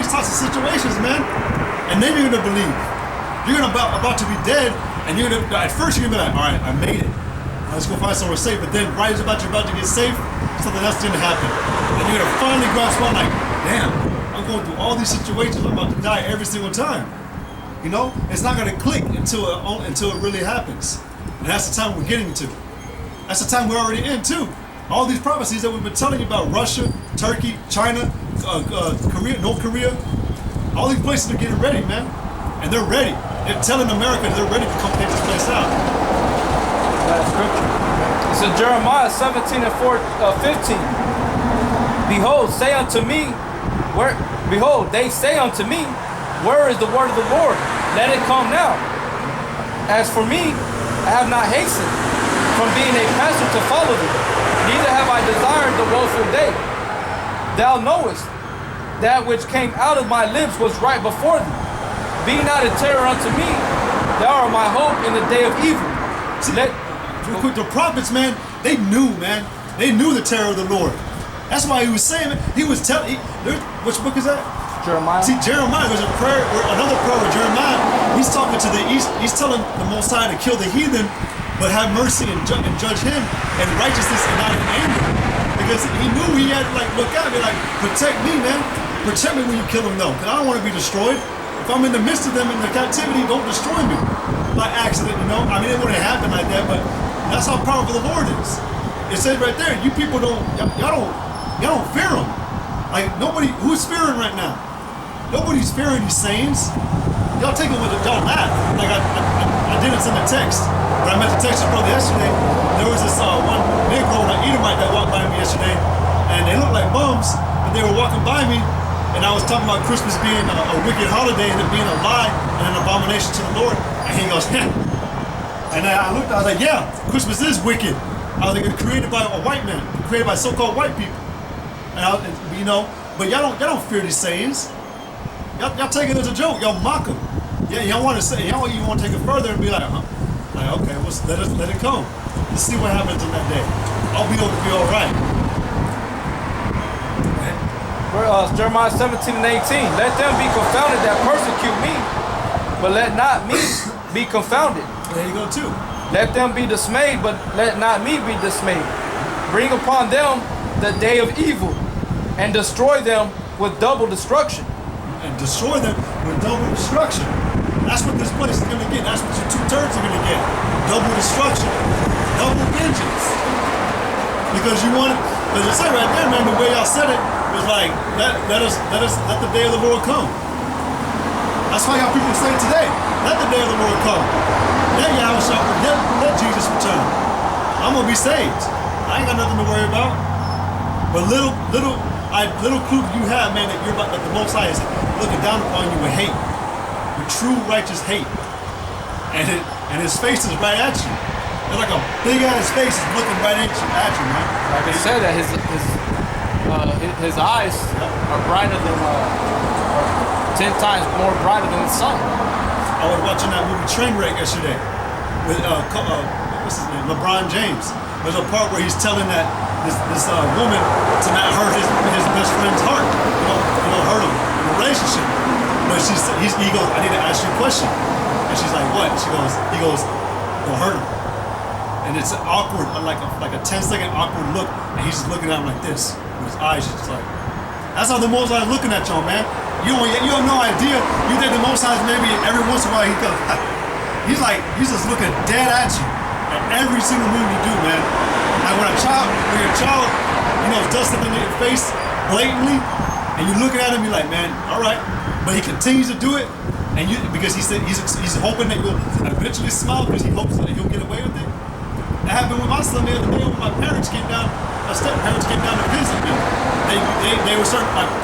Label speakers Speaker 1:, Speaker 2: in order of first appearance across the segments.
Speaker 1: these types of situations, man, and then you're gonna believe. You're gonna about to be dead, and you're gonna at first you're gonna be like, all right, I made it. Let's go find somewhere safe. But then right as you're about to get safe, something else didn't happen, and you're gonna finally grasp on like, damn, I'm going through all these situations. I'm about to die every single time. You know, it's not gonna click until it really happens, and that's the time we're getting to. That's the time we're already in too. All these prophecies that we've been telling you about Russia, Turkey, China, Korea, North Korea, all these places are getting ready, man. And they're ready. They're telling America they're ready to come take this place out.
Speaker 2: That's scripture. It's in Jeremiah 17 and 15. Behold, they say unto me, where is the word of the Lord? Let it come now. As for me, I have not hastened from being a pastor to follow thee, neither have I desired the woeful day. Thou knowest that which came out of my lips was right before thee. Be not a terror unto me, thou art my hope in the day of evil.
Speaker 1: See, real quick, the prophets, man, they knew the terror of the Lord. That's why he was saying, he was telling, which book is that?
Speaker 2: Jeremiah.
Speaker 1: See, Jeremiah, there's a prayer, another prayer with Jeremiah. He's talking to the east, he's telling the Most High to kill the heathen, but have mercy and judge him in righteousness and not in anger. Because he knew he had to look at me like, protect me, man. Protect me when you kill them, though, because I don't want to be destroyed. If I'm in the midst of them in the captivity, don't destroy me by accident, you know? I mean, it wouldn't happen like that, but that's how powerful the Lord is. It says right there, you people y'all don't fear him. Like, nobody, who's fearing right now? Nobody's fearing these sayings. Y'all take it with y'all laugh. Like, I didn't send a text, but I meant to text your brother yesterday. There was this one Negro, an Edomite, that walked by me yesterday, and they looked like bums, but they were walking by me. And I was talking about Christmas being a wicked holiday and it being a lie and an abomination to the Lord. And he goes, yeah. And I looked, I was like, yeah, Christmas is wicked. I was like, it's created by a white man, created by so-called white people. And you know, but y'all don't fear these sayings. Y'all take it as a joke. Y'all mock them. Yeah, y'all want to say, y'all even want to take it further and be like, like, okay, well, let it come. Let's see what happens in that day. I'll be able to be all right.
Speaker 2: Jeremiah 17 and 18. Let them be confounded that persecute me, but let not me be confounded.
Speaker 1: There you go too.
Speaker 2: Let them be dismayed, but let not me be dismayed. Bring upon them the day of evil, and destroy them with double destruction.
Speaker 1: And destroy them with double destruction. That's what this place is going to get. That's what your two-thirds are going to get. Double destruction. Double vengeance. Because you want it, because it said right there, man, the way y'all said it, was like, let the day of the Lord come. That's why y'all people say today, let the day of the Lord come. Let Jesus return. I'm gonna be saved. I ain't got nothing to worry about. But little clue you have, man, that the Most High is looking down upon you with hate, with true righteous hate, and his face is right at you. It's like a big ass face is looking right at you, man.
Speaker 2: Like I said, that his eyes are brighter than 10 times more brighter than the sun.
Speaker 1: I was watching that movie Trainwreck yesterday with what's his name, LeBron James. There's a part where he's telling that this woman to not hurt his best friend's heart, you know, hurt him in a relationship. But he goes, I need to ask you a question, and she's like, what? He goes, don't hurt him. And it's awkward, like a 10-second awkward look, and he's just looking at him like this, with his eyes just like. That's how the Most High is looking at y'all, man. You have no idea. You think the Most High maybe every once in a while he goes, he's just looking dead at you, at every single move you do, man. Like when your child, does something in your face blatantly, and you're looking at him, you're like, man, all right, but he continues to do it, and because he said he's hoping that you'll eventually smile because he hopes that he'll get away with it. That happened with my son the other day when my parents came down. My step-parents came down to visit me. They were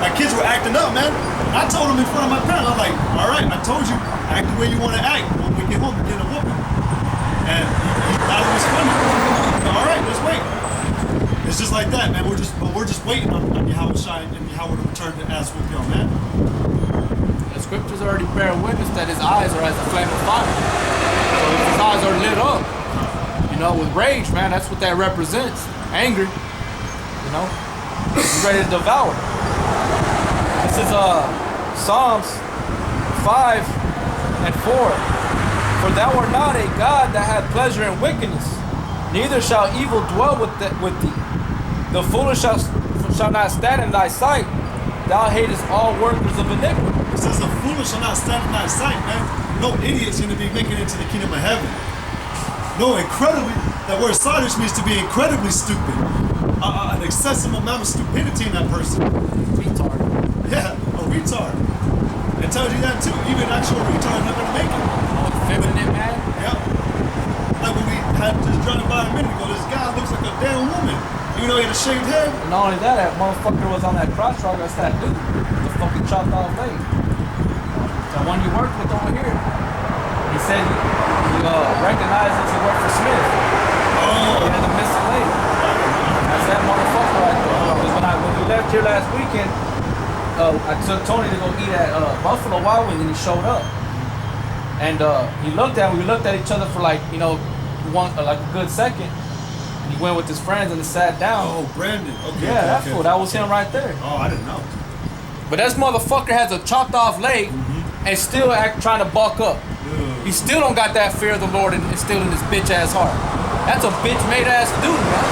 Speaker 1: my kids were acting up, man. And I told them in front of my parents, I'm like, all right, I told you, act the way you want to act. When we get home, we get a whooping. And he thought it was funny. All right, let's wait. It's just like that, man. We're just waiting on Yahweh Shai and Yahweh to return to ask with y'all, man.
Speaker 2: The scriptures already bear witness that his eyes are as a flame of fire. So if his eyes are lit up, with rage, man, that's what that represents. Anger, he's ready to devour. This is Psalms 5 and 4. For thou art not a God that hath pleasure in wickedness, neither shall evil dwell with thee. The foolish shall not stand in thy sight. Thou hatest all workers of iniquity.
Speaker 1: It says the foolish shall not stand in thy sight, man. No idiot's going to be making it into the kingdom of heaven. No, incredibly, that word sadish means to be incredibly stupid. An excessive amount of stupidity in that person.
Speaker 2: Retard.
Speaker 1: Yeah, a retard. It tells you that too. Even actual retard not going to make it.
Speaker 2: Feminine, man.
Speaker 1: Yeah. Like when we had just driving by a minute ago, this guy looks like a damn woman. Even though he had a shaved head.
Speaker 2: And not only that, that motherfucker was on that crosswalk. That's that dude. The fucking chopped off leg. The one you worked with over here. He said he recognized that he worked for Smith.
Speaker 1: Oh.
Speaker 2: He had a missing leg. That's that motherfucker right there. Because when we left here last weekend, I took Tony to go eat at Buffalo Wild Wings, and he showed up. And we looked at each other for like, like a good second. And he went with his friends and they sat down.
Speaker 1: Oh, Brandon. Okay.
Speaker 2: Yeah, that's cool. That was him right there.
Speaker 1: Oh, I didn't know.
Speaker 2: But this motherfucker has a chopped off leg and still trying to buck up.
Speaker 1: Yeah.
Speaker 2: He still don't got that fear of the Lord instilled in his bitch ass heart. That's a bitch made ass dude, man.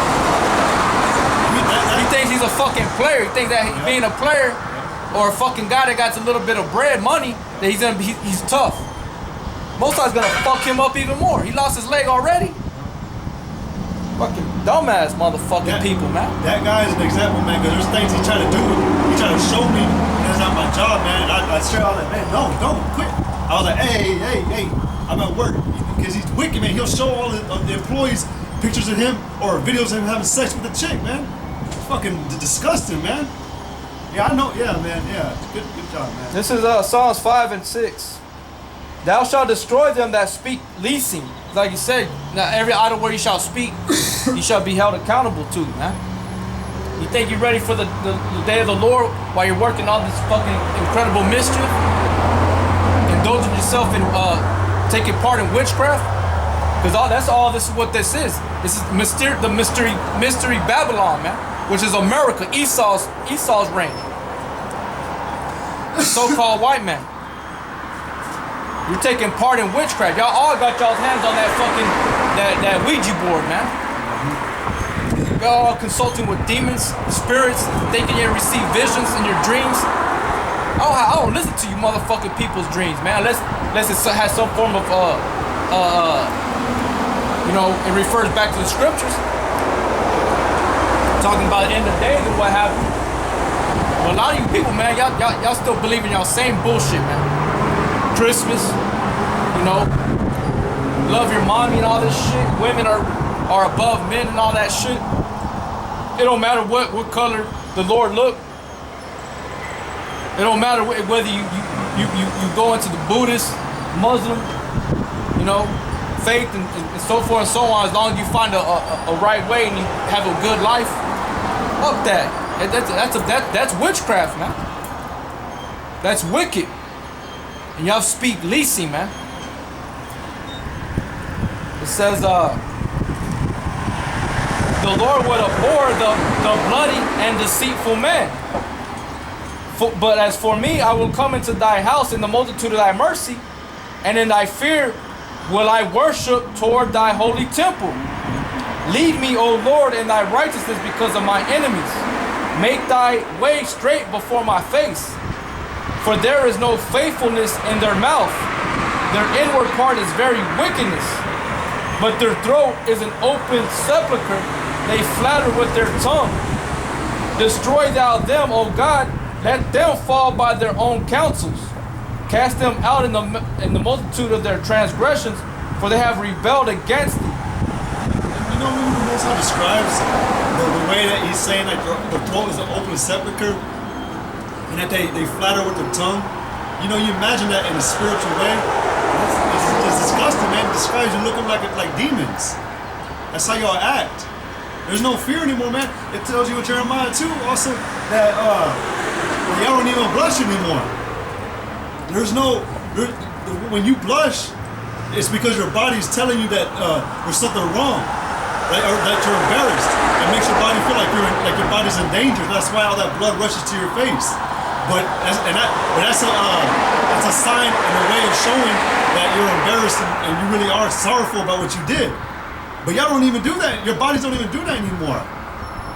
Speaker 2: He thinks he's a fucking player. He thinks that being a player or a fucking guy that got a little bit of bread, money, that he's tough. Most times gonna fuck him up even more. He lost his leg already. Fucking dumbass motherfucking people, man.
Speaker 1: That guy is an example, man, because there's things he tried to do. He tried to show me that's not my job, man. And I straight out like, man, no, don't quit. I was like, hey, I'm at work. Because he's wicked, man. He'll show all the employees pictures of him or videos of him having sex with a chick, man. It's fucking disgusting, man. Yeah, I know. Yeah, man. Yeah, good job, man.
Speaker 2: This is Psalms 5 and 6. Thou shalt destroy them that speak leasing. Like you said, now every idle word you shall speak, you shall be held accountable to, man. You think you're ready for the day of the Lord while you're working all this fucking incredible mischief? Indulging yourself in taking part in witchcraft? Because that's all this is what this is. This is the mystery Babylon, man. Which is America, Esau's reign. The so-called white man. You're taking part in witchcraft. Y'all all got y'all's hands on that fucking that Ouija board, man. Y'all all consulting with demons, spirits, thinking you receive visions in your dreams. I don't listen to you motherfucking people's dreams, man. Unless it has some form of it refers back to the scriptures. Talking about the end of days and what happened. But a lot of you people, man, y'all still believe in y'all same bullshit, man. Christmas, love your mommy and all this shit. Women are above men and all that shit. It don't matter what color the Lord look. It don't matter whether you go into the Buddhist, Muslim, faith and so forth and so on. As long as you find a right way and you have a good life, fuck that. That's witchcraft, man. That's wicked. And y'all speak leasing, man. It says, the Lord would abhor the bloody and deceitful man. But as for me, I will come into thy house in the multitude of thy mercy, and in thy fear will I worship toward thy holy temple. Lead me, O Lord, in thy righteousness because of my enemies. Make thy way straight before my face. For there is no faithfulness in their mouth. Their inward part is very wickedness. But their throat is an open sepulchre. They flatter with their tongue. Destroy thou them, O God. Let them fall by their own counsels. Cast them out in the multitude of their transgressions, for they have rebelled against thee.
Speaker 1: You know when the Most High describes the way that he's saying like the throat is an open sepulchre? And that they flatter with their tongue. You imagine that in a spiritual way. It's disgusting, man. It describes you looking like demons. That's how y'all act. There's no fear anymore, man. It tells you in Jeremiah too, also that y'all don't even blush anymore. When you blush, it's because your body's telling you that there's something wrong, right? Or that you're embarrassed. It makes your body feel like your body's in danger. That's why all that blood rushes to your face. But that's a sign and a way of showing that you're embarrassed and you really are sorrowful about what you did. But y'all don't even do that. Your bodies don't even do that anymore.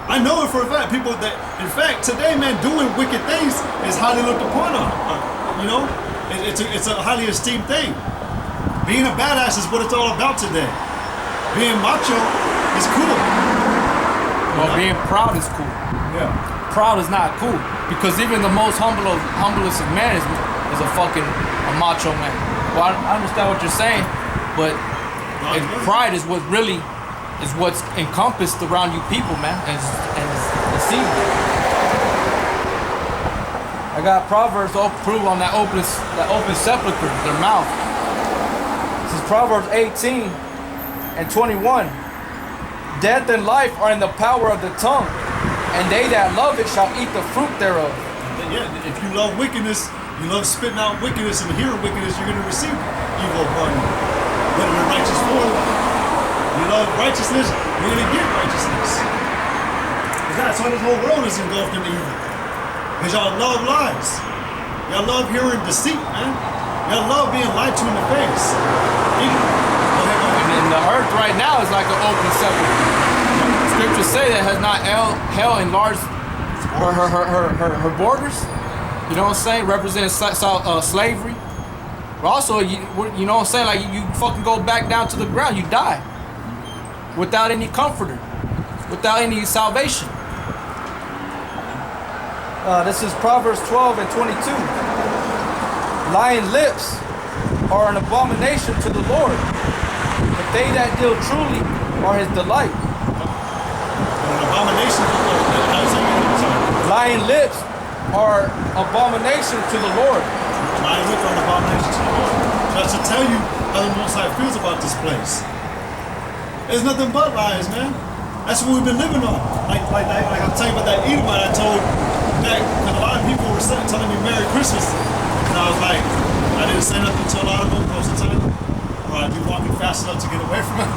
Speaker 1: I know it for a fact. People that, in fact, today, man, doing wicked things is highly looked upon on. You know, it's a highly esteemed thing. Being a badass is what it's all about today. Being macho is cool.
Speaker 2: Well, being proud is cool.
Speaker 1: Yeah.
Speaker 2: Proud is not cool because even the most humblest of man is a macho man. Well, I understand what you're saying, but pride is what really is what's encompassed around you people, man, and it's deceiving. I got Proverbs to prove on that open sepulcher, their mouth. This is Proverbs 18 and 21. Death and life are in the power of the tongue, and they that love it shall eat the fruit thereof.
Speaker 1: Yeah, if you love wickedness, you love spitting out wickedness and hearing wickedness, you're going to receive evil upon you. But in a righteous form, you love righteousness, you're going to get righteousness. Because that's why this whole world is engulfed in evil. Because y'all love lies. Y'all love hearing deceit, man. Y'all love being lied to in the face.
Speaker 2: And the earth right now is like an open sepulcher. Scriptures say that has not hell enlarged her borders. You know what I'm saying? Representing slavery. But also, you know what I'm saying? Like you fucking go back down to the ground, you die without any comforter, without any salvation. This is Proverbs 12 and 22. Lying lips are an abomination to the Lord, but they that deal truly are his delight.
Speaker 1: An abomination.
Speaker 2: Lying lips are abomination to the Lord.
Speaker 1: Lying lips are an abomination to the Lord. That's to tell you how the Most High feels about this place. There's nothing but lies, man. That's what we've been living on. Like I'm telling you about that Edomite I told back, because a lot of people were telling me Merry Christmas, and I was like, I didn't say nothing to a lot of them most of the time, or I'd be walking fast enough to get away from it.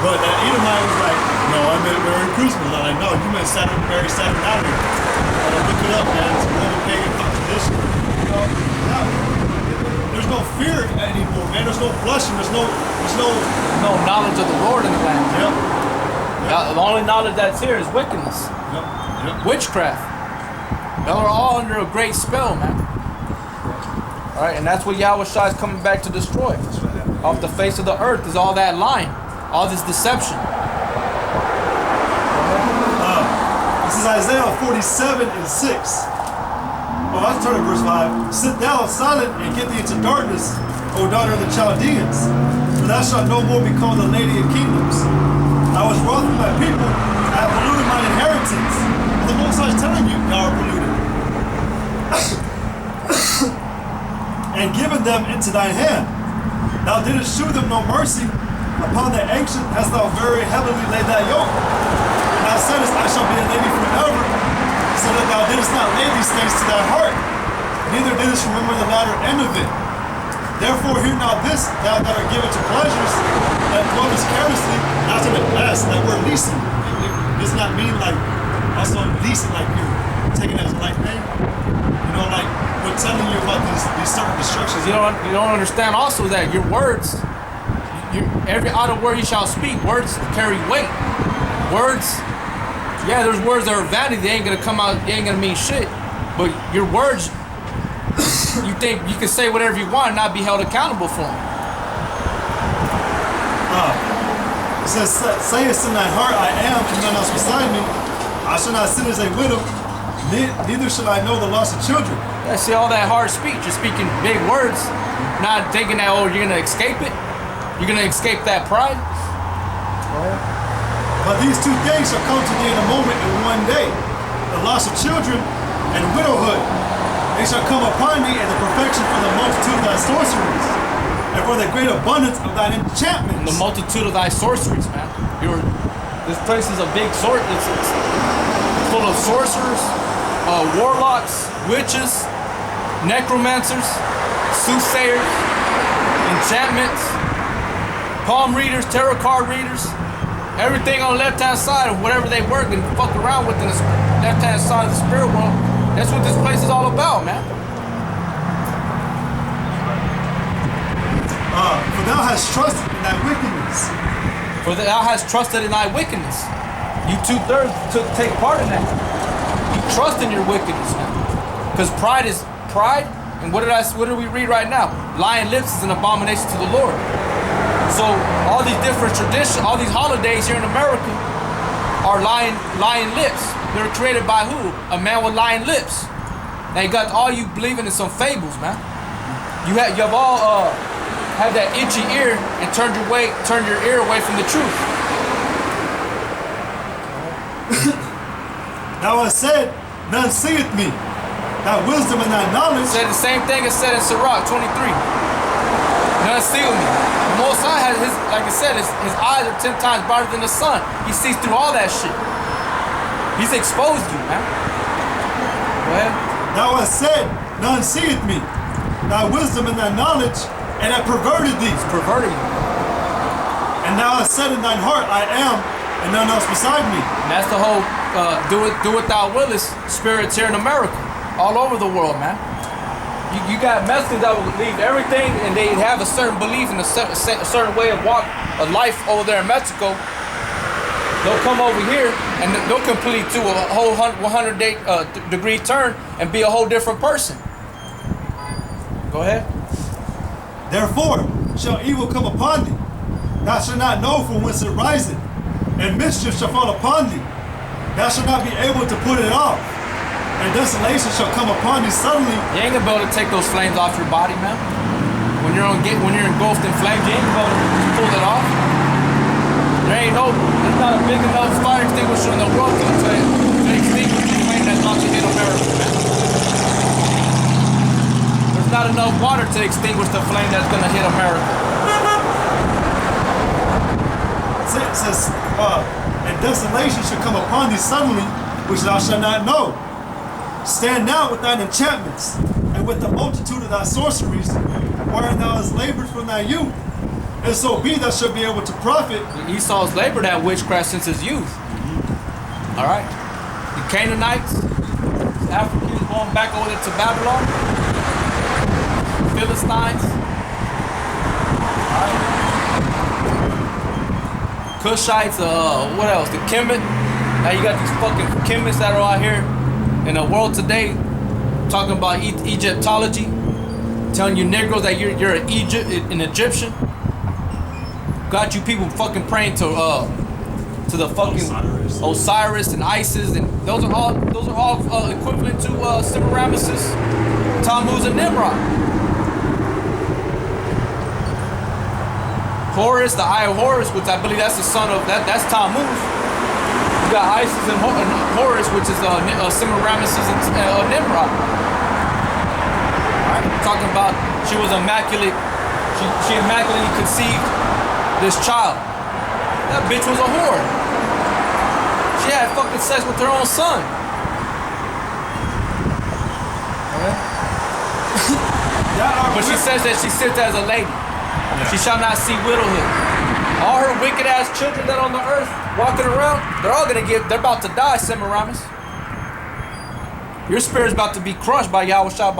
Speaker 1: But that Edomite was like, no, I meant Merry Christmas. I'm like, no, you meant Merry Saturnalia. Look it up, man. It's a Roman pagan tradition. You know, there's no fear anymore, man. There's no blushing. There's no
Speaker 2: knowledge of the Lord in the land.
Speaker 1: Yep.
Speaker 2: The only knowledge that's here is wickedness.
Speaker 1: Yep.
Speaker 2: Witchcraft. Y'all are all under a great spell, man. Alright, and that's what Yahweh Shai is coming back to destroy. Off the face of the earth is all that lying, all this deception.
Speaker 1: This is Isaiah 47 and 6. Oh, let's turn to verse 5. Sit thou silent and get thee into darkness, O daughter of the Chaldeans, for thou shalt no more be called the lady of kingdoms. I was wroth with my people, I have polluted my inheritance. And the Most High is telling you, y'all are polluted. And given them into thine hand. Thou didst shew them no mercy. Upon their ancient hast thou very heavily laid thy yoke. And thou saidst, I shall be a lady forever, so that thou didst not lay these things to thy heart, neither didst remember the latter end of it. Therefore hear now this, thou that art given to pleasures, that dwellest carelessly after the last. That word leasing, it does not mean like also leasing, like you're taking it as a life name. You know, like we're telling you about these certain destructions.
Speaker 2: You don't understand also that your words, every idle word you shall speak, words carry weight. Words, yeah, there's words that are vanity, they ain't gonna come out, they ain't gonna mean shit. But your words, you think you can say whatever you want and not be held accountable for them.
Speaker 1: It says, sayest in thy heart, I am, and none else beside me. I shall not sit as a widow, neither shall I know the loss of children.
Speaker 2: Yeah, see all that hard speech, you're speaking big words, not thinking that, oh, you're gonna escape it. You're gonna escape that pride.
Speaker 1: But these two things shall come to thee in a moment in one day, the loss of children and widowhood. They shall come upon thee in the perfection for the multitude of thy sorceries, and for the great abundance of thine enchantments.
Speaker 2: And the multitude of thy sorceries, man. This place is a big it's full of sorcerers, warlocks, witches, necromancers, soothsayers, enchantments, palm readers, tarot card readers, everything on the left-hand side of whatever they work and fuck around with in the left-hand side of the spirit world That's what this place is all about, man.
Speaker 1: For thou hast trusted in thy wickedness.
Speaker 2: For thou hast trusted in thy wickedness. You 2/3 take part in that. You trust in your wickedness, man. Because pride, and what did we read right now? Lying lips is an abomination to the Lord. So all these different traditions, all these holidays here in America are lying lips. They were created by who? A man with lying lips. Now you got all you believing in some fables, man. You have all had that itchy ear and turned your ear away from the truth.
Speaker 1: Thou hast said, none seeth me. Thy wisdom and thy knowledge.
Speaker 2: Said the same thing as said in Sirach 23. None see with me. The Most High has his, like I said, his eyes are 10 times brighter than the sun. He sees through all that shit. He's exposed you, man. Go ahead.
Speaker 1: Thou hast said, none seeth me. Thy wisdom and thy knowledge, and have perverted thee.
Speaker 2: It's perverted you.
Speaker 1: And thou hast said in thine heart, I am, and none else beside me.
Speaker 2: And that's the whole do what thou willest spirits here in America. All over the world, man. You got Mexicans that will leave everything and they have a certain belief in a certain way of life over there in Mexico. They'll come over here and they'll completely do a whole 100-degree turn and be a whole different person. Go ahead.
Speaker 1: Therefore shall evil come upon thee. Thou shalt not know from whence it riseth, and mischief shall fall upon thee. Thou shalt not be able to put it off. And desolation shall come upon thee suddenly.
Speaker 2: You ain't gonna be able to take those flames off your body, man. When you're engulfed in flames, you ain't gonna be able to pull it off. There's not a big enough fire extinguisher in the world to extinguish the flame that's about to hit America, man. There's not enough water to extinguish the flame that's gonna hit America.
Speaker 1: It says, and desolation shall come upon thee suddenly, which thou shalt not know. Stand now with thine enchantments, and with the multitude of thy sorceries, wherein thou hast labored from thy youth. And so be thou shalt be able to profit.
Speaker 2: Esau's labored at witchcraft since his youth. All right. The Canaanites, Africans going back over to Babylon, Philistines. All right. Cushites, what else? The Kemet. Now you got these fucking Kemets that are out here in the world today talking about Egyptology, telling you Negroes that you're an Egyptian. Got you people fucking praying to the fucking Osiris and Isis, and those are all equivalent to Semiramis, Tammuz, and Nimrod. Horus, the Eye of Horus, which I believe that's the son of that's Tammuz. You got Isis and Horus, which is Semiramis and Nimrod. All right, talking about she was immaculate. She immaculately conceived this child. That bitch was a whore. She had fucking sex with her own son. But she says that she sits as a lady. She shall not see widowhood. All her wicked ass children that on the earth walking around, they're about to die, Semiramis. Your spirit's about to be crushed by Yahweh Shai.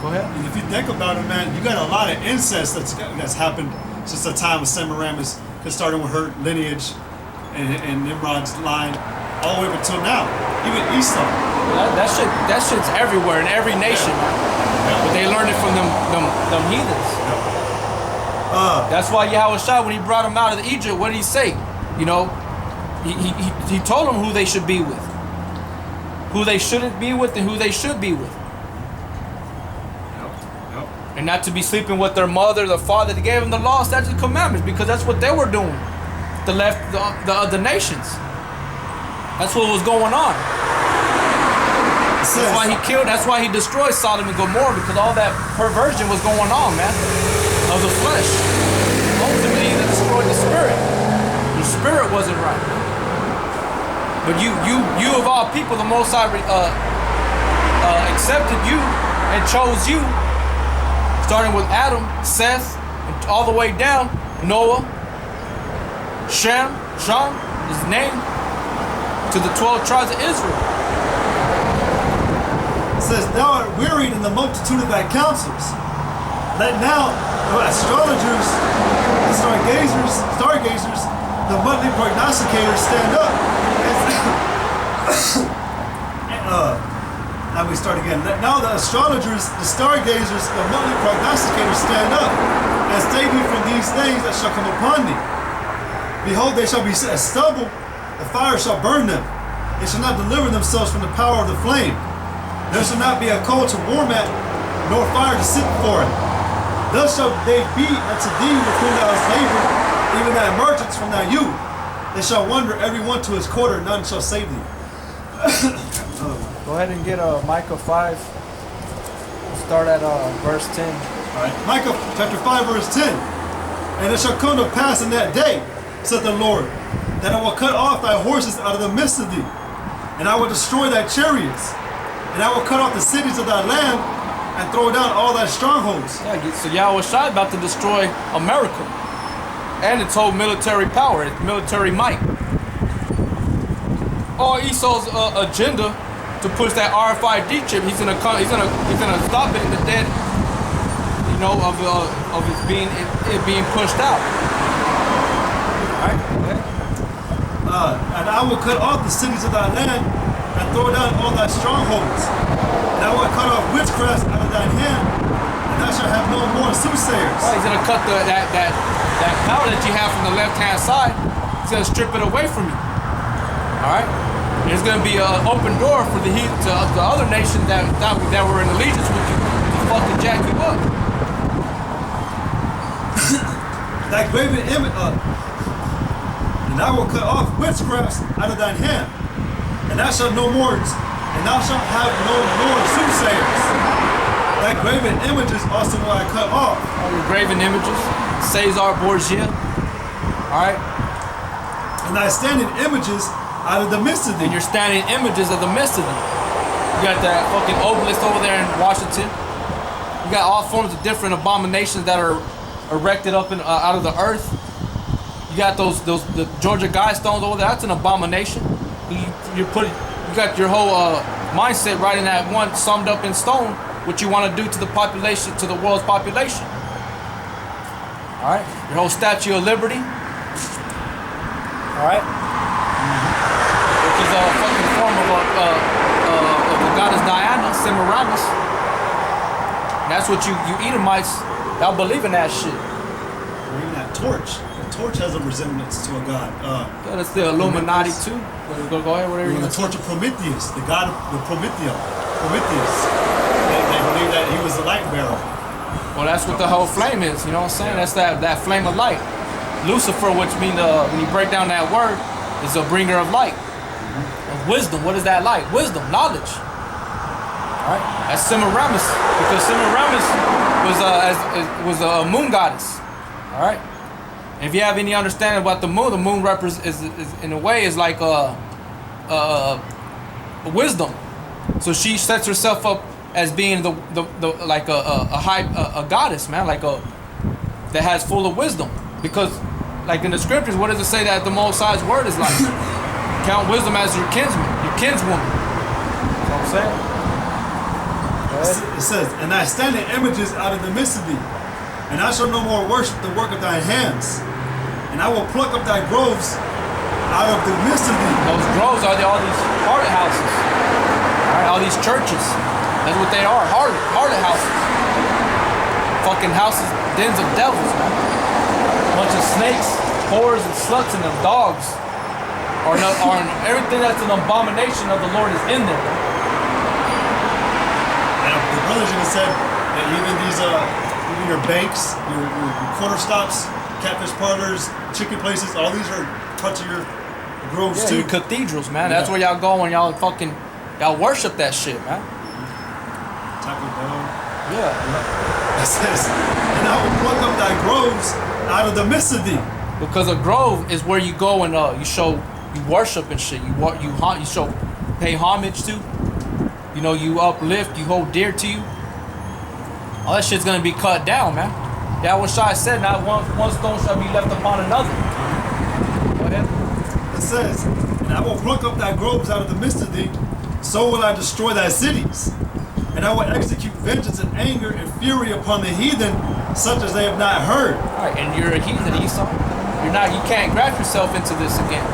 Speaker 2: Go ahead.
Speaker 1: And if you think about it, man, you got a lot of incest that's happened since the time of Semiramis, starting with her lineage and Nimrod's line, all the way up until now. Even Esau.
Speaker 2: That shit's everywhere in every nation. Yeah. But they learned it from them heathens. Yeah. That's why Yahweh Shai, when he brought them out of Egypt, what did he say? You know, he told them who they should be with, who they shouldn't be with, and who they should be with. And not to be sleeping with their mother, their father. They gave them the law, statutes, and commandments because that's what they were doing. The other nations. That's what was going on. That's why he killed. That's why he destroyed Sodom and Gomorrah, because all that perversion was going on, man, of the flesh. Ultimately, he destroyed the spirit. The spirit wasn't right. But you of all people, the Most High accepted you and chose you. Starting with Adam, Seth, and all the way down, Noah, Shem, his name. to the 12 tribes of Israel.
Speaker 1: It says, thou art wearied in the multitude of thy counsels. Let now the astrologers, the stargazers, the monthly prognosticators stand up. Now we start again. Let now the astrologers, the stargazers, the monthly prognosticators stand up and save me from these things that shall come upon thee. Behold, they shall be as stubble, the fire shall burn them. They shall not deliver themselves from the power of the flame. There shall not be a coal to warm at, nor fire to sit before it. Thus shall they be unto thee with whom thou hast labored, even thy merchants from thy youth. They shall wander every one to his quarter, none shall save thee.
Speaker 2: Go ahead and get Micah 5. Start at verse 10.
Speaker 1: All right. Micah chapter 5 verse 10. And it shall come to pass in that day, saith the Lord, that I will cut off thy horses out of the midst of thee, and I will destroy thy chariots, and I will cut off the cities of thy land, and throw down all thy strongholds.
Speaker 2: Yeah, so Yahweh Shai about to destroy America and its whole military power, its military might. All Esau's agenda to push that RFID chip, he's gonna stop it in the dead, you know, of it being pushed out. All right. Okay.
Speaker 1: And I will cut off the cities of thy land, and throw down all thy strongholds. And I will cut off witchcraft out of thine hand, and thou shalt have no more soothsayers.
Speaker 2: He's gonna cut that power that you have from the left hand side. He's gonna strip it away from you. All right. There's going to be an open door for the other nations that were in allegiance with you to fucking jack you up.
Speaker 1: Thy graven image, and I will cut off witchcrafts out of thine hand, and thou shalt no more, and thou shalt have no more soothsayers. Thy graven images also will I cut off.
Speaker 2: All your graven images, Cesar Borgia. All right.
Speaker 1: And thy standing images out of the midst of thee.
Speaker 2: And you're standing images of the midst of them. You got that fucking obelisk over there in Washington. You got all forms of different abominations that are erected up out of the earth. You got the Georgia Guidestones over there. That's an abomination. You got your whole mindset right in that one, summed up in stone. What you want to do to the population, to the world's population. All right. Your whole Statue of Liberty. All right. Is a fucking form of the goddess Diana, Semiramis. That's what you Edomites, y'all believe in that shit.
Speaker 1: Or even that torch. The torch has a resemblance to a god.
Speaker 2: Yeah, that's the Illuminati too. Go ahead, whatever you
Speaker 1: the torch of Prometheus, the god of the Prometheus. They believe that he was the light bearer.
Speaker 2: Well, that's what the whole flame is. You know what I'm saying? That's that flame of light. Lucifer, which means when you break down that word, is a bringer of light. Of wisdom. What is that light? Wisdom, knowledge. Alright? That's Semiramis. Because Semiramis was a moon goddess. Alright? If you have any understanding about the moon is in a way is like wisdom. So she sets herself up as being the like a goddess, man, like that has full of wisdom. Because like in the scriptures, what does it say that the Most High's word is like? Count wisdom as your kinsman, your kinswoman. You know what I'm saying?
Speaker 1: It says, and thy standing images out of the midst of thee, and I shall no more worship the work of thy hands, and I will pluck up thy groves out of the midst of thee.
Speaker 2: Those groves are all these harlot houses. All these churches. That's what they are, harlot houses. Fucking houses, dens of devils, man. Bunch of snakes, whores, and sluts in them, dogs. Or everything that's an abomination of the Lord is in there.
Speaker 1: And the brothers even said that even your banks, your quarter stops, catfish parlors, chicken places, all these are parts of your groves too.
Speaker 2: Your cathedrals, man. That's where y'all go and y'all worship that shit, man.
Speaker 1: Taco Bell.
Speaker 2: Yeah.
Speaker 1: It says, and I will pluck up thy groves out of the midst of thee.
Speaker 2: Because a grove is where you go and you worship and shit. You pay homage to. You know, you uplift, you hold dear to you. All that shit's gonna be cut down, man. Yahweh Shai said, not one stone shall be left upon another. Go ahead.
Speaker 1: It says, And I will pluck up thy groves out of the midst of thee, so will I destroy thy cities. And I will execute vengeance and anger and fury upon the heathen, such as they have not heard.
Speaker 2: All right, and you're a heathen, Esau. You can't graft yourself into this again.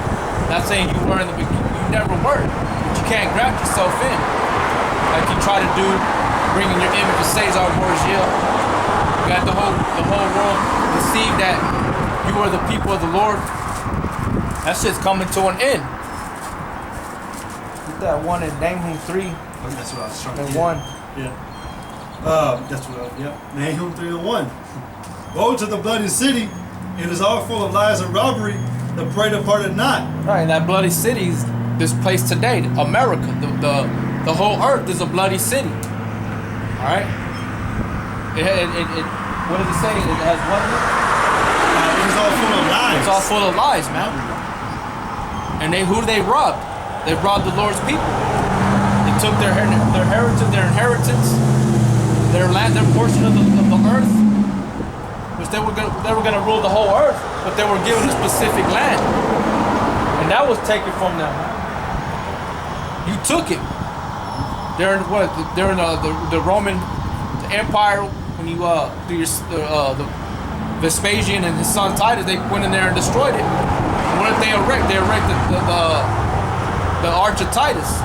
Speaker 2: Not saying you were in the beginning, you never were. But you can't graft yourself in. Like you try to do, bringing your image of Caesar Borgia. You got the whole world deceived that you are the people of the Lord. That shit's coming to an end. Get that one in Nahum 3
Speaker 1: That's what I was trying to
Speaker 2: and
Speaker 1: get.
Speaker 2: 1.
Speaker 1: Yeah. That's what I, yeah. Nahum 3 and 1. Woe to the bloody city. It is all full of lies and robbery. The prey departed not.
Speaker 2: Right, and that bloody city is this place today, America. The whole earth is a bloody city. All right. It what does it say? It has what?
Speaker 1: It is all full of lies.
Speaker 2: It's all full of lies, man. And who they robbed? They robbed the Lord's people. They took their heritage, their inheritance, their land, their portion of the earth, which they were gonna rule the whole earth, but they were given a specific land, and that was taken from them. You took it during what? During the Roman Empire, when you do the Vespasian and his son Titus, they went in there and destroyed it. And what did they erect? They erected the Arch of Titus.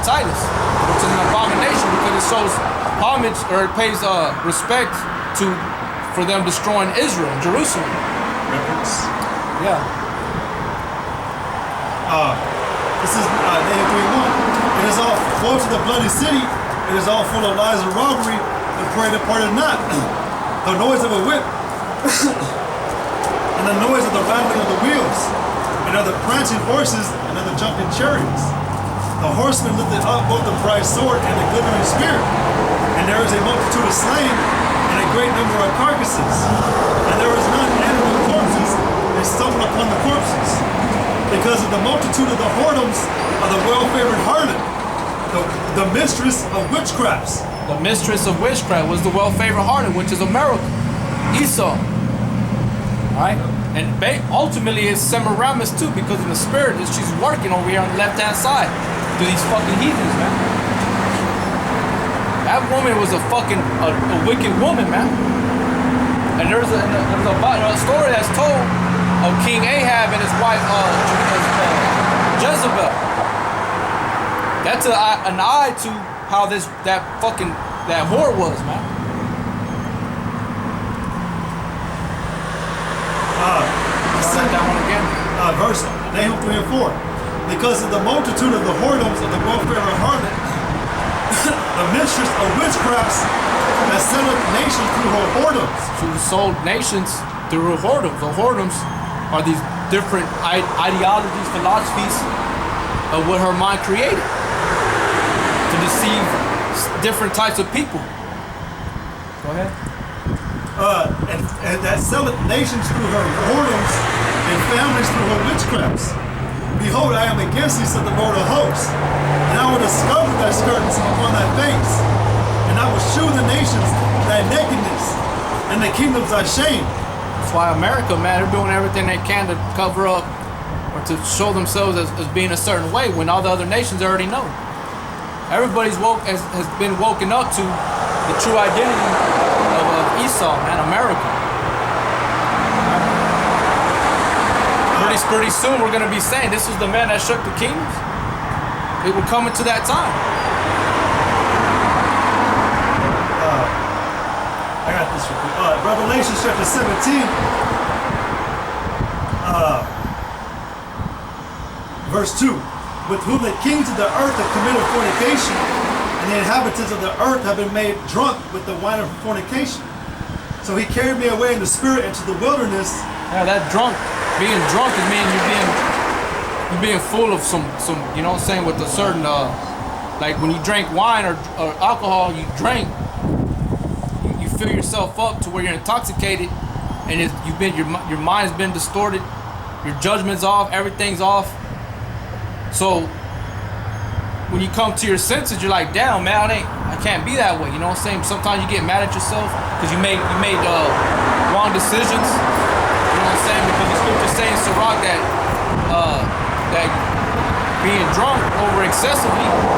Speaker 2: Titus, which is an abomination because it shows homage or it pays respect for them destroying Israel, Jerusalem.
Speaker 1: Reference.
Speaker 2: Yeah.
Speaker 1: This is Nahum 3:1. It is all woe to the bloody city. It is all full of lies and robbery. The prey departed not. The noise of a whip and the noise of the rattling of the wheels and of the prancing horses and of the jumping chariots. The horsemen lifted up both the bright sword and the glittering spear. And there is a multitude of slain and a great number of carcasses. And there is none animal corpses. They stumble upon the corpses. Because of the multitude of the whoredoms of the well-favored harlot, the mistress of witchcrafts.
Speaker 2: The mistress of witchcraft was the well-favored harlot, which is America, Esau. Alright? And ultimately it's Semiramis too, because in the spirit she's working over here on the left-hand side to these fucking heathens, man. That woman was a fucking a wicked woman, man. And there's a story that's told of King Ahab and his wife Jezebel. That's an eye to how that whore was, man. Write that one again.
Speaker 1: Verse Nahum 3 and 4. Because of the multitude of the whoredoms of the well-favored harlot, the mistress of witchcrafts that selleth nations through her whoredoms.
Speaker 2: She sold nations through her whoredoms. The whoredoms are these different ideologies, philosophies of what her mind created to deceive different types of people. Go ahead.
Speaker 1: And that selleth nations through her whoredoms and families through her witchcrafts. Behold, I am against thee, said the Lord of hosts, and I will discover thy skirts upon thy face, and I will shew the nations thy nakedness, and the kingdoms thy shame.
Speaker 2: That's why America, man, they're doing everything they can to cover up or to show themselves as being a certain way when all the other nations already know. Everybody's has been woken up to the true identity of Esau, man, America. Pretty soon we're going to be saying this is the man that shook the kingdoms. It will come into that time.
Speaker 1: I got this real quick. Revelation chapter 17, verse 2. With whom the kings of the earth have committed fornication, and the inhabitants of the earth have been made drunk with the wine of fornication. So he carried me away in the spirit into the wilderness.
Speaker 2: Yeah, that being drunk is mean you're being full of some, you know what I'm saying, with a certain, like when you drink wine or alcohol, you drink, you fill yourself up to where you're intoxicated, and your mind's been distorted, your judgment's off, everything's off. So when you come to your senses, you're like, damn, man, I can't be that way. You know what I'm saying? Sometimes you get mad at yourself because you made wrong decisions. You know what I'm saying? Because the scripture saying, Sirach, that that being drunk over excessively